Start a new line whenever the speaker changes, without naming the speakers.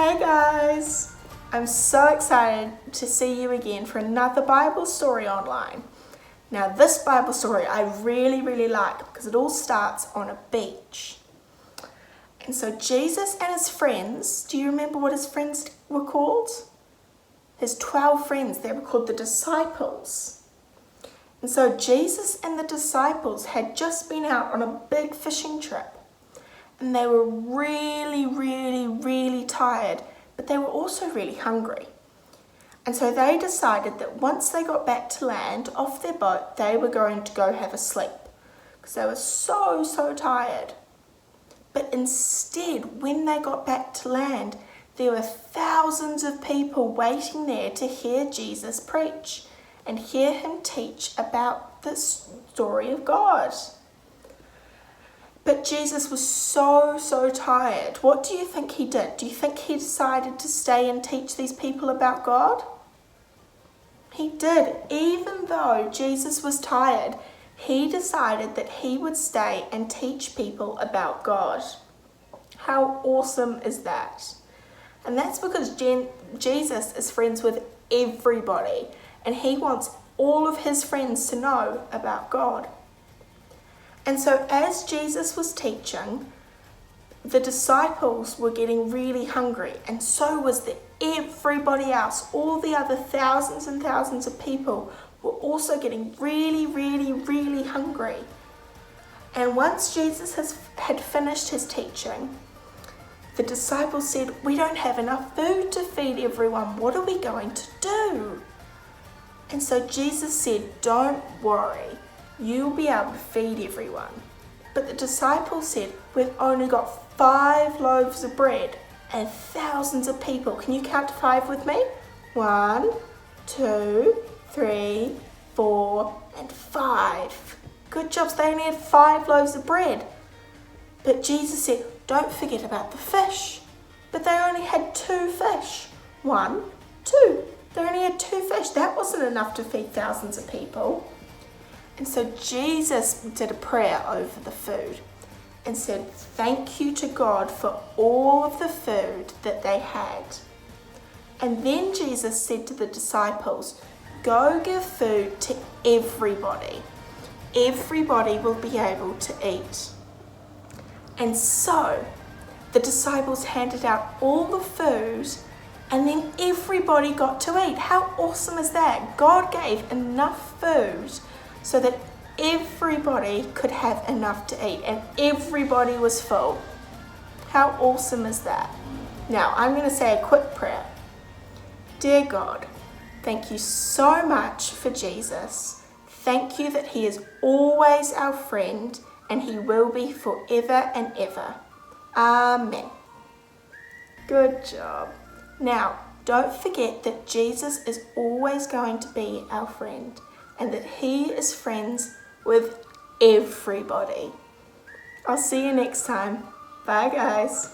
Hey guys! I'm so excited to see you again for another Bible story online. Now this Bible story I really like because it all starts on a beach. And so Jesus and his friends, do you remember what his friends were called? His 12 friends, they were called the disciples. And so Jesus and the disciples had just been out on a big fishing trip. And they were really tired, but they were also really hungry. And so they decided that once they got back to land, off their boat, they were going to go have a sleep because they were so tired. But instead, when they got back to land, there were thousands of people waiting there to hear Jesus preach and hear him teach about the story of God. But Jesus was so tired. What do you think he did? Do you think he decided to stay and teach these people about God? He did. Even though Jesus was tired, he decided that he would stay and teach people about God. How awesome is that? And that's because Jesus is friends with everybody, and he wants all of his friends to know about God. And so as Jesus was teaching, the disciples were getting really hungry, and so was everybody else. All the other thousands and thousands of people were also getting really hungry. And once Jesus had finished his teaching, the disciples said, "We don't have enough food to feed everyone. What are we going to do?" And so Jesus said, "Don't worry. You'll be able to feed everyone." But the disciples said, "We've only got 5 loaves of bread and thousands of people." Can you count to 5 with me? 1, 2, 3, 4, and 5. Good job. So they only had 5 loaves of bread. But Jesus said, "Don't forget about the fish." But they only had 2 fish. 1, 2. They only had 2 fish. That wasn't enough to feed thousands of people. And so Jesus did a prayer over the food and said, "Thank you to God for all of the food that they had." And then Jesus said to the disciples, "Go give food to everybody. Everybody will be able to eat." And so the disciples handed out all the food, and then everybody got to eat. How awesome is that? God gave enough food so that everybody could have enough to eat, and everybody was full. How awesome is that? Now, I'm going to say a quick prayer. Dear God, thank you so much for Jesus. Thank you that he is always our friend, and he will be forever and ever. Amen. Good job. Now, don't forget that Jesus is always going to be our friend, and that he is friends with everybody. I'll see you next time. Bye guys.